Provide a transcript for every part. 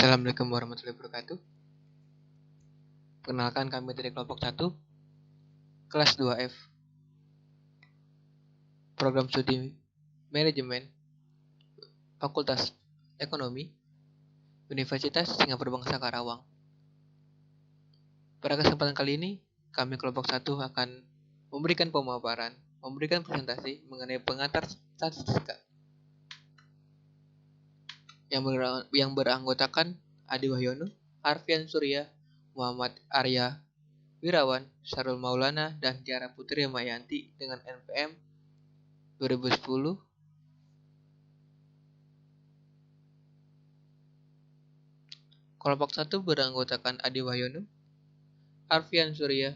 Assalamualaikum warahmatullahi wabarakatuh. Perkenalkan, kami dari kelompok 1, kelas 2F, program studi manajemen, Fakultas Ekonomi, Universitas Singapura Bangsa Karawang. Pada kesempatan kali ini, kami kelompok 1 akan memberikan pemaparan, memberikan presentasi mengenai pengantar statistika yang beranggotakan Adi Wahyono, Arfian Surya, Muhammad Arya Wirawan, Syarul Maulana, dan Tiara Putri Mayanti dengan NPM 2010. Kelompok 1 beranggotakan Adi Wahyono, Arfian Surya.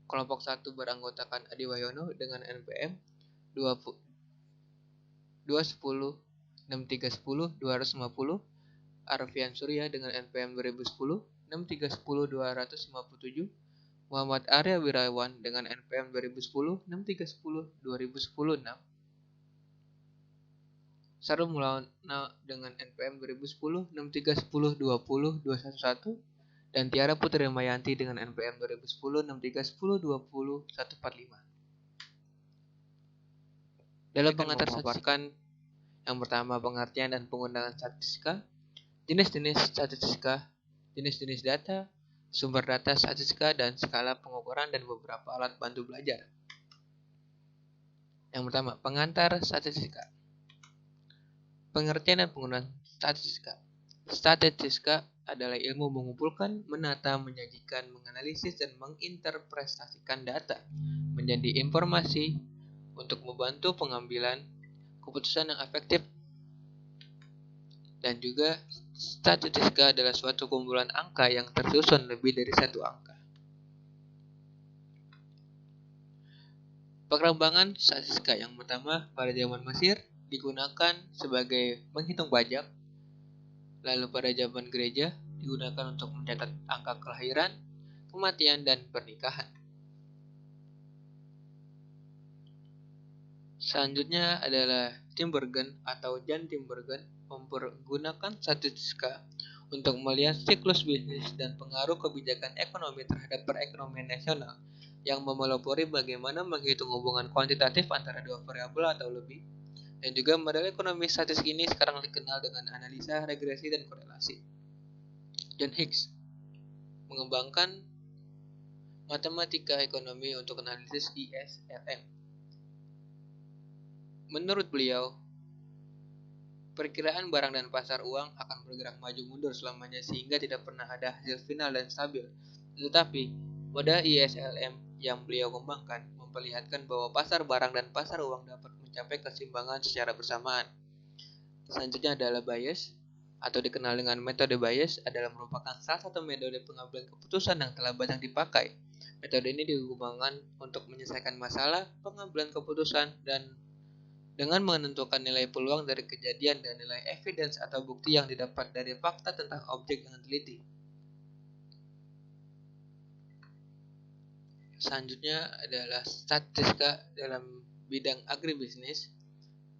Kelompok 1 beranggotakan Adi Wahyono dengan NPM 210 6310 250, Arfian Surya dengan NPM 2010 6310 257, Muhammad Arya Wirawan dengan NPM 2010 6310 2010 6, Syarul Maulana dengan NPM 2010 6310 20 211, dan Tiara Putri Mayanti dengan NPM 2010 6310 20 145. Dalam pengantar statistika, yang pertama pengertian dan penggunaan statistika, jenis-jenis statistika, jenis-jenis data, sumber data statistika, dan skala pengukuran dan beberapa alat bantu belajar. Yang pertama, pengantar statistika. Pengertian dan penggunaan statistika. Statistika adalah ilmu mengumpulkan, menata, menyajikan, menganalisis, dan menginterpretasikan data menjadi informasi untuk membantu pengambilan keputusan yang efektif. Dan juga statistika adalah suatu kumpulan angka yang tersusun lebih dari satu angka. Perkembangan statistika yang pertama pada zaman Mesir digunakan sebagai menghitung pajak. Lalu pada zaman gereja digunakan untuk mencatat angka kelahiran, kematian, dan pernikahan. Selanjutnya adalah Tinbergen atau Jan Tinbergen mempergunakan statistika untuk melihat siklus bisnis dan pengaruh kebijakan ekonomi terhadap perekonomian nasional yang memelopori bagaimana menghitung hubungan kuantitatif antara dua variabel atau lebih. Dan juga model ekonomi statistik ini sekarang dikenal dengan analisa, regresi, dan korelasi. John Hicks mengembangkan matematika ekonomi untuk analisis ISLM. Menurut beliau, perkiraan barang dan pasar uang akan bergerak maju mundur selamanya sehingga tidak pernah ada hasil final dan stabil. Tetapi, model ISLM yang beliau kembangkan memperlihatkan bahwa pasar barang dan pasar uang dapat mencapai keseimbangan secara bersamaan. Selanjutnya adalah Bayes, atau dikenal dengan metode Bayes, adalah merupakan salah satu metode pengambilan keputusan yang telah banyak dipakai. Metode ini dikembangkan untuk menyelesaikan masalah pengambilan keputusan dan dengan menentukan nilai peluang dari kejadian dan nilai evidence atau bukti yang didapat dari fakta tentang objek yang diteliti. Selanjutnya adalah statistika dalam bidang agribisnis.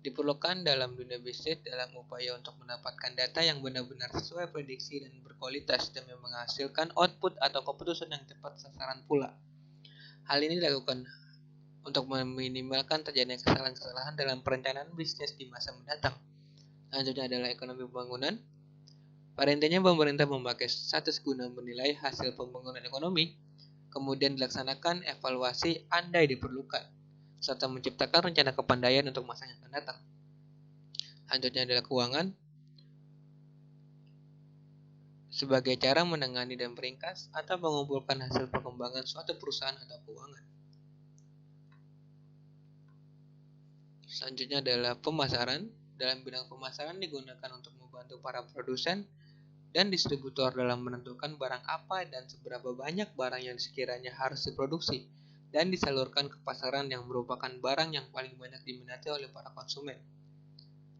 Diperlukan dalam dunia bisnis dalam upaya untuk mendapatkan data yang benar-benar sesuai prediksi dan berkualitas demi menghasilkan output atau keputusan yang tepat sasaran pula. Hal ini dilakukan untuk meminimalkan terjadinya kesalahan-kesalahan dalam perencanaan bisnis di masa mendatang. Selanjutnya adalah ekonomi pembangunan. Pada intinya pemerintah memakai status guna menilai hasil pembangunan ekonomi, kemudian dilaksanakan evaluasi andai diperlukan, serta menciptakan rencana kepandaian untuk masa yang akan datang. Selanjutnya adalah keuangan. Sebagai cara menangani dan meringkas atau mengumpulkan hasil perkembangan suatu perusahaan atau keuangan. Selanjutnya adalah pemasaran. Dalam bidang pemasaran digunakan untuk membantu para produsen dan distributor dalam menentukan barang apa dan seberapa banyak barang yang sekiranya harus diproduksi dan disalurkan ke pasaran yang merupakan barang yang paling banyak diminati oleh para konsumen.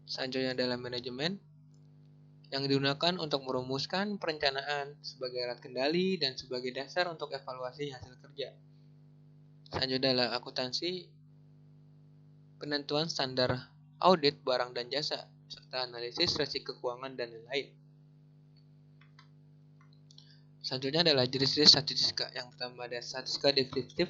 Selanjutnya adalah manajemen yang digunakan untuk merumuskan perencanaan sebagai alat kendali dan sebagai dasar untuk evaluasi hasil kerja. Selanjutnya adalah akuntansi. Penentuan standar audit barang dan jasa, serta analisis resiko keuangan dan lain-lain. Selanjutnya adalah jenis-jenis statistika. Yang pertama ada statistika deskriptif,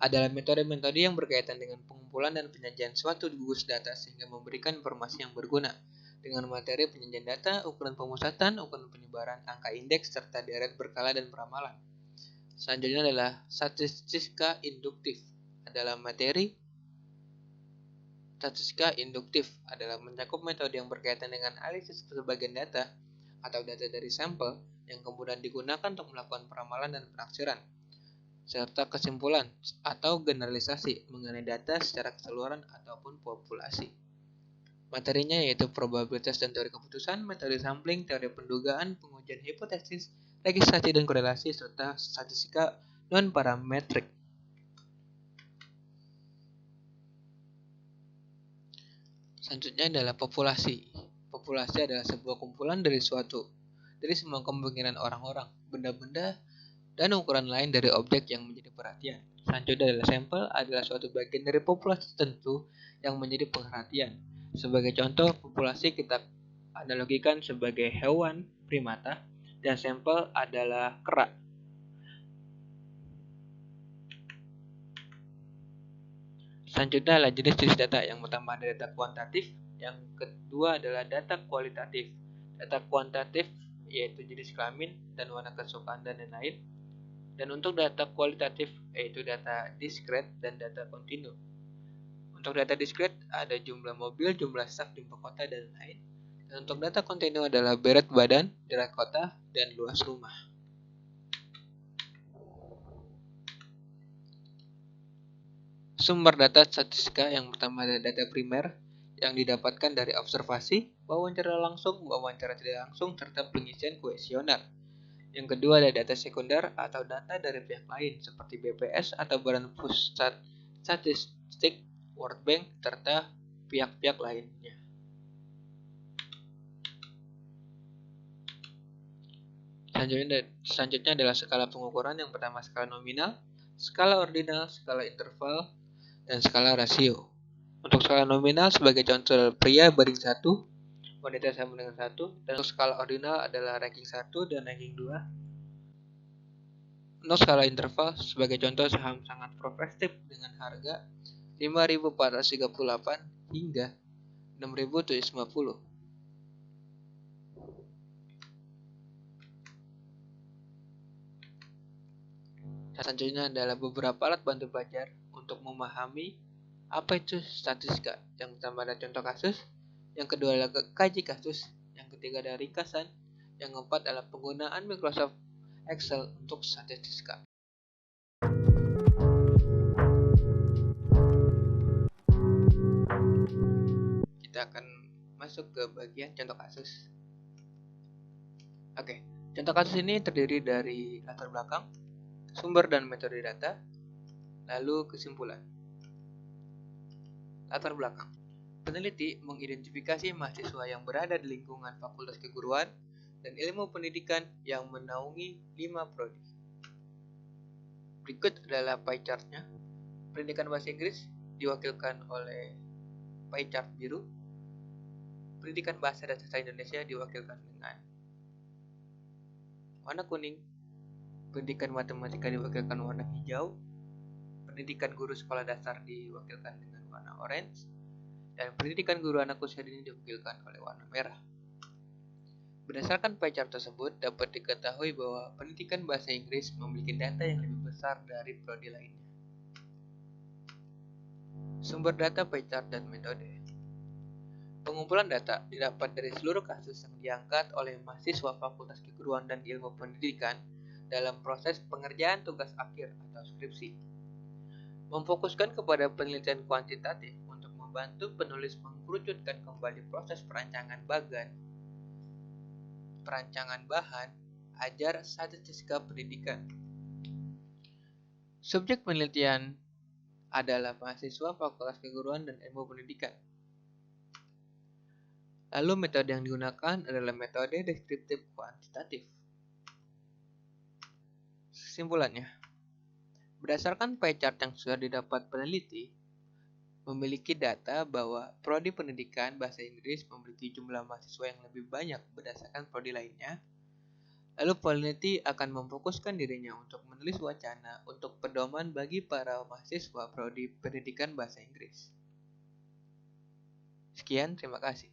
adalah metode-metode yang berkaitan dengan pengumpulan dan penyajian suatu gugus data sehingga memberikan informasi yang berguna dengan materi penyajian data, ukuran pemusatan, ukuran penyebaran, angka indeks, serta deret berkala dan peramalan. Selanjutnya adalah statistika induktif, adalah materi statistika induktif adalah mencakup metode yang berkaitan dengan analisis sebagian data atau data dari sampel yang kemudian digunakan untuk melakukan peramalan dan penaksiran, serta kesimpulan atau generalisasi mengenai data secara keseluruhan ataupun populasi. Materinya yaitu probabilitas dan teori keputusan, metode sampling, teori pendugaan, pengujian hipotesis, registrasi dan korelasi, serta statistika non-parametrik. Selanjutnya adalah populasi. Populasi adalah sebuah kumpulan dari semua kemungkinan orang-orang, benda-benda, dan ukuran lain dari objek yang menjadi perhatian. Selanjutnya adalah sampel adalah suatu bagian dari populasi tertentu yang menjadi perhatian. Sebagai contoh, populasi kita analogikan sebagai hewan primata dan sampel adalah kera. Selanjutnya adalah jenis-jenis data. Yang pertama ada data kuantitatif, yang kedua adalah data kualitatif. Data kuantitatif yaitu jenis kelamin dan warna kesukaan dan lain-lain. Dan untuk data kualitatif yaitu data diskret dan data kontinu. Untuk data diskret ada jumlah mobil, jumlah staf, jumlah kota dan lain. Dan untuk data kontinu adalah berat badan, daerah kota, dan luas rumah. Sumber data statistika yang pertama adalah data primer yang didapatkan dari observasi, wawancara langsung, wawancara tidak langsung, serta pengisian kuesioner. Yang kedua ada data sekunder atau data dari pihak lain seperti BPS atau Badan Pusat Statistik, World Bank, serta pihak-pihak lainnya. Selanjutnya adalah skala pengukuran. Yang pertama skala nominal, skala ordinal, skala interval, dan skala rasio. Untuk skala nominal sebagai contoh pria banding 1, wanita sama dengan 1, dan untuk skala ordinal adalah ranking 1 dan ranking 2. Untuk skala interval sebagai contoh saham sangat progresif dengan harga 5.438 hingga 6.750. Selanjutnya adalah beberapa alat bantu belajar untuk memahami apa itu statistika. Yang pertama adalah contoh kasus, yang kedua adalah kaji kasus, yang ketiga adalah ringkasan, yang keempat adalah penggunaan Microsoft Excel untuk statistika. Kita akan masuk ke bagian contoh kasus. Oke, contoh kasus ini terdiri dari latar belakang, sumber dan metode data, lalu kesimpulan. Latar belakang. Peneliti mengidentifikasi mahasiswa yang berada di lingkungan Fakultas Keguruan dan Ilmu Pendidikan yang menaungi 5 prodi. Berikut adalah pie chart-nya. Pendidikan bahasa Inggris diwakilkan oleh pie chart biru. Pendidikan bahasa dan sastra Indonesia diwakilkan dengan warna kuning. Pendidikan matematika diwakilkan warna hijau. Pendidikan guru sekolah dasar diwakilkan dengan warna orange. Dan pendidikan guru anak usia dini diwakilkan oleh warna merah. Berdasarkan pie chart tersebut, dapat diketahui bahwa pendidikan bahasa Inggris memiliki data yang lebih besar dari prodi lainnya. Sumber data pie chart dan metode. Pengumpulan data didapat dari seluruh kasus yang diangkat oleh mahasiswa Fakultas Keguruan dan Ilmu Pendidikan dalam proses pengerjaan tugas akhir atau skripsi. Memfokuskan kepada penelitian kuantitatif untuk membantu penulis mengkerucutkan kembali proses perancangan bahan ajar statistika pendidikan. Subjek penelitian adalah mahasiswa Fakultas Keguruan dan Ilmu Pendidikan. Lalu metode yang digunakan adalah metode deskriptif kuantitatif. Kesimpulannya, berdasarkan pie chart yang sudah didapat peneliti, memiliki data bahwa prodi pendidikan bahasa Inggris memiliki jumlah mahasiswa yang lebih banyak berdasarkan prodi lainnya, lalu peneliti akan memfokuskan dirinya untuk menulis wacana untuk pedoman bagi para mahasiswa prodi pendidikan bahasa Inggris. Sekian, terima kasih.